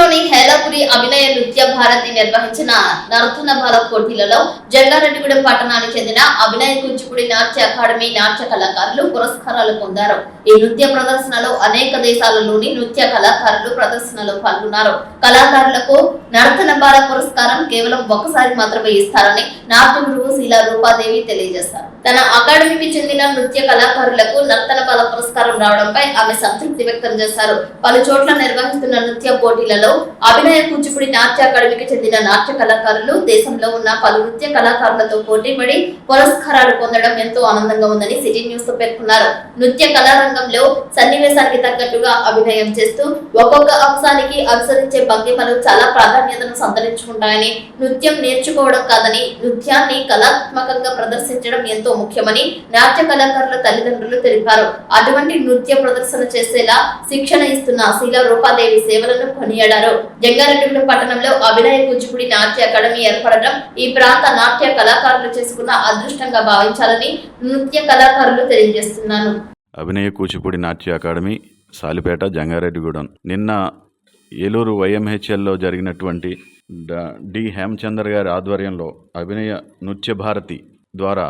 తిరుపతిలోని హేలాపురి అభినయ నృత్య భారతి నిర్వహించిన నర్తన బాల పోటీలలో జంగారెడ్డిగూడెం పట్టణానికి చెందిన అభినయ కూచిపూడి నాట్య అకాడమీ నాట్య కళాకారులు పురస్కారాలు పొందారు. ఈ నృత్య ప్రదర్శనలో అనేక దేశాలలోని నృత్య కళాకారులు ప్రదర్శనలో పాల్గొన్నారు. కళాకారులకు నర్తన బాల పురస్కారం కేవలం ఒకసారి మాత్రమే ఇస్తారని నాట్య గురువు శీలా రూపాదేవి తెలియజేశారు. తన అకాడమీకి చెందిన నృత్య కళాకారులకు నర్తన బాల పురస్కారం రావడంపై ఆమె సంతృప్తి వ్యక్తం చేశారు. పలు చోట్ల నిర్వహిస్తున్న నృత్య పోటీలలో అభినయ కూచిపూడి నాట్య అకాడమీకి చెందిన నాట్య కళాకారులు దేశంలో ఉన్న పలు నృత్య కళాకారులతో పోటీపడి పురస్కారాలు పొందడం ఎంతో ఆనందంగా ఉందని సిటీ న్యూస్ తో పేర్కొన్నారు. నృత్య కళారంగంలో సన్నివేశానికి తగ్గట్టుగా అభినయం చేస్తూ ఒక్కొక్క అంశానికి అనుసరించే భంగిమలు చాలా ప్రాధాన్యతను సంతరించుకుంటాయని, నృత్యం నేర్చుకోవడం కాదని నృత్యాన్ని కళాత్మకంగా ప్రదర్శించడం ఎంతో ముఖ్యమని నాట్య కళాకారుల తల్లిదండ్రులు తెలిపారు. అటువంటి నృత్య ప్రదర్శన చేసేలా శిక్షణ ఇస్తున్న శీలా రూపాదేవి సేవలను కొనియాడారు. జంగారెడ్డిగూడెం పట్టణంలో అభినయ కూచిపూడి నాట్య అకాడమీ ఏర్పడడం ఈ ప్రాంత నాట్య కళాకారులు చేసుకున్న అదృష్టంగా భావించాలని నృత్య కళాకారులు తెలియజేస్తున్నారు. అభినయ కూచిపూడి నాట్య అకాడమీ సాలిపేట జంగారెడ్డిగూడెం నిన్న ఏలూరు YMHLలో జరిగినటువంటి డి హేమచందర్ గారి ఆధ్వర్యంలో అభినయ నృత్య భారతి ద్వారా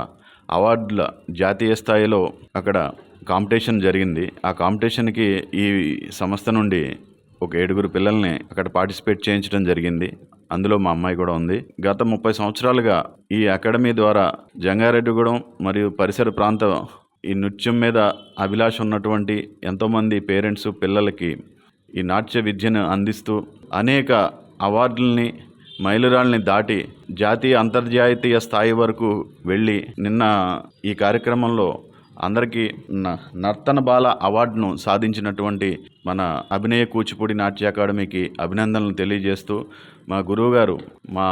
అవార్డుల జాతీయ స్థాయిలో అక్కడ కాంపిటీషన్ జరిగింది. ఆ కాంపిటీషన్కి ఈ సంస్థ నుండి ఒక 7 పిల్లల్ని అక్కడ పార్టిసిపేట్ చేయించడం జరిగింది. అందులో మా అమ్మాయి కూడా ఉంది. గత 30 సంవత్సరాలుగా ఈ అకాడమీ ద్వారా జంగారెడ్డిగూడెం మరియు పరిసర ప్రాంత ఈ నృత్యం మీద అభిలాష ఉన్నటువంటి ఎంతోమంది పేరెంట్స్ పిల్లలకి ఈ నాట్య విద్యను అందిస్తూ అనేక అవార్డుల్ని మైలురాళ్ళని దాటి జాతీయ అంతర్జాతీయ స్థాయి వరకు వెళ్ళి నిన్న ఈ కార్యక్రమంలో అందరికీ నర్తన బాల అవార్డును సాధించినటువంటి మన అభినయ కూచిపూడి నాట్య అకాడమీకి అభినందనలు తెలియజేస్తూ మా గురువుగారు మా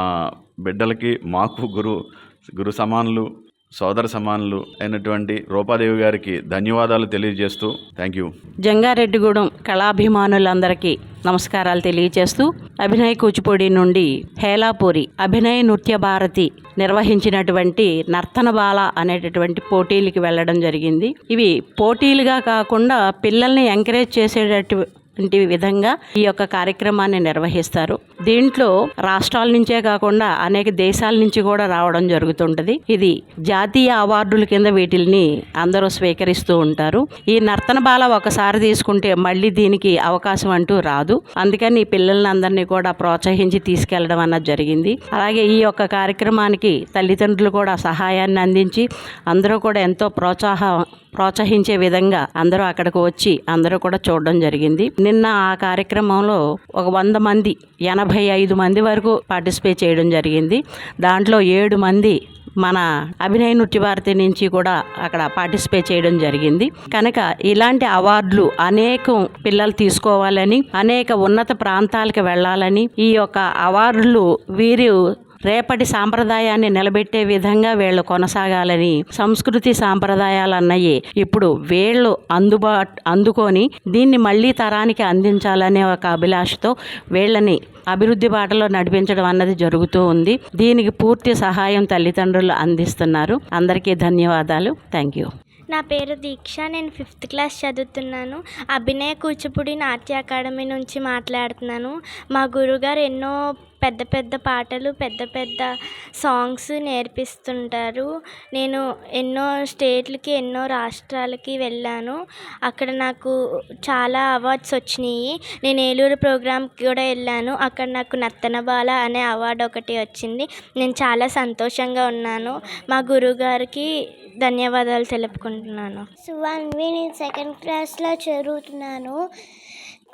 బిడ్డలకి మాకు గురు సమానులు సోదర సమానులు అయినటువంటి రూపాదేవి గారికి ధన్యవాదాలు తెలియజేస్తూ థ్యాంక్ యూ. జంగారెడ్డిగూడెం కళాభిమానులందరికీ నమస్కారాలు తెలియజేస్తూ అభినయ కూచిపూడి నుండి హేలాపురి అభినయ నృత్య భారతి నిర్వహించినటువంటి నర్తన బాల అనేటటువంటి పోటీలకి వెళ్ళడం జరిగింది. ఇవి పోటీలుగా కాకుండా పిల్లల్ని ఎంకరేజ్ చేసేటట్టు విధంగా ఈ యొక్క కార్యక్రమాన్ని నిర్వహిస్తారు. దీంట్లో రాష్ట్రాల నుంచే కాకుండా అనేక దేశాల నుంచి కూడా రావడం జరుగుతుంటది. ఇది జాతీయ అవార్డుల కింద వీటిల్ని అందరూ స్వీకరిస్తూ ఉంటారు. ఈ నర్తన బాల ఒకసారి తీసుకుంటే మళ్ళీ దీనికి అవకాశం అంటూ రాదు. అందుకని ఈ పిల్లల్ని అందరినీ కూడా ప్రోత్సహించి తీసుకెళ్లడం అన్నది జరిగింది. అలాగే ఈ యొక్క కార్యక్రమానికి తల్లిదండ్రులు కూడా సహాయాన్ని అందించి అందరూ కూడా ఎంతో ప్రోత్సహించే విధంగా అందరూ అక్కడికి వచ్చి అందరూ కూడా చూడడం జరిగింది. నిన్న ఆ కార్యక్రమంలో ఒక 100 మంది 85 మంది వరకు పార్టిసిపేట్ చేయడం జరిగింది. దాంట్లో 7 మంది మన అభినయ నృత్య భారతి నుంచి కూడా అక్కడ పార్టిసిపేట్ చేయడం జరిగింది. కనుక ఇలాంటి అవార్డులు అనేకం పిల్లలు తీసుకోవాలని, అనేక ఉన్నత ప్రాంతాలకు వెళ్ళాలని, ఈ యొక్క అవార్డులు వీరు రేపటి సాంప్రదాయాన్ని నిలబెట్టే విధంగా వీళ్ళు కొనసాగాలని, సంస్కృతి సాంప్రదాయాలు అన్నవి ఇప్పుడు వీళ్ళు అందుకొని దీన్ని మళ్ళీ తరానికి అందించాలనే ఒక అభిలాషతో వీళ్ళని అభివృద్ధి బాటలో నడిపించడం అన్నది జరుగుతూ ఉంది. దీనికి పూర్తి సహాయం తల్లిదండ్రులు అందిస్తున్నారు. అందరికీ ధన్యవాదాలు. Thank you. నా పేరు దీక్ష. నేను 5th క్లాస్ చదువుతున్నాను. అభినయ కూచిపూడి నాట్య అకాడమీ నుంచి మాట్లాడుతున్నాను. మా గురుగారు ఎన్నో పెద్ద పెద్ద పాటలు, పెద్ద పెద్ద సాంగ్స్ నేర్పిస్తుంటారు. నేను ఎన్నో స్టేట్లకి, ఎన్నో రాష్ట్రాలకి వెళ్ళాను. అక్కడ నాకు చాలా అవార్డ్స్ వచ్చినాయి. నేను ఏలూరు ప్రోగ్రామ్కి కూడా వెళ్ళాను. అక్కడ నాకు నర్తన బాల అనే అవార్డు ఒకటి వచ్చింది. నేను చాలా సంతోషంగా ఉన్నాను. మా గురుగారికి ధన్యవాదాలు తెలుపుకుంటున్నాను. సువాన్వి, నేను 2nd క్లాస్లో చదువుతున్నాను.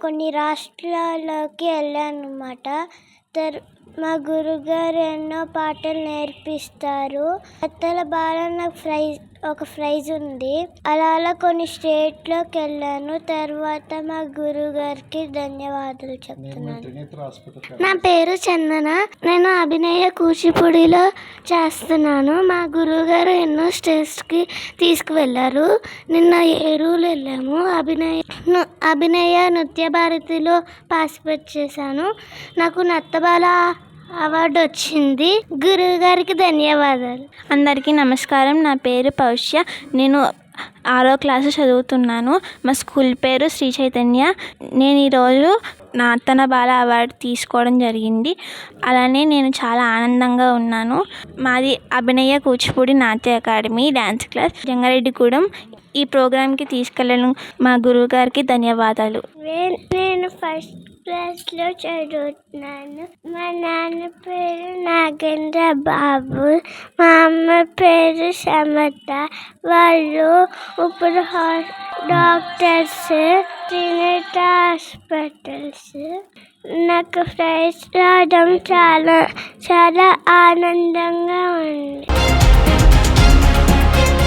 కొన్ని రాష్ట్రాల్లోకి వెళ్ళాను అన్నమాట. మా గురుగారు ఎన్నో పాటలు నేర్పిస్తారు. నర్తన బాల నాకు ఒక ప్రైజ్ ఉంది. అలా కొన్ని స్టేట్లోకి వెళ్ళాను. తర్వాత మా గురుగారికి ధన్యవాదాలు చెప్తున్నాను. నా పేరు చందన. నేను అభినయ కూచిపూడిలో చేస్తున్నాను. మా గురుగారు ఎన్నో స్టేట్స్కి తీసుకువెళ్ళారు. నిన్న ఏలూరు వెళ్ళాము. అభినయ నృత్య భారతిలో పార్టిసిపేట్ చేశాను. నాకు నర్తబాల అవార్డు వచ్చింది. గురువు గారికి ధన్యవాదాలు. అందరికీ నమస్కారం. నా పేరు పౌష్య. నేను 6వ క్లాసు చదువుతున్నాను. మా స్కూల్ పేరు శ్రీ చైతన్య. నేను ఈరోజు నర్తన బాల అవార్డు తీసుకోవడం జరిగింది. అలానే నేను చాలా ఆనందంగా ఉన్నాను. మాది అభినయ కూచిపూడి నాట్య అకాడమీ డ్యాన్స్ క్లాస్ జంగారెడ్డిగూడెం. ఈ ప్రోగ్రాంకి తీసుకెళ్ళను మా గురువు గారికి ధన్యవాదాలు. నేను ఫస్ట్ క్లాస్లో చదువుతున్నాను. మా నాన్న పేరు నాగేంద్ర బాబు, మా అమ్మ పేరు సమత. వాళ్ళు ఇప్పుడు డాక్టర్స్, ట్రినిటీ హాస్పిటల్స్. నాకు ప్రైజ్ రావడం చాలా చాలా ఆనందంగా ఉంది.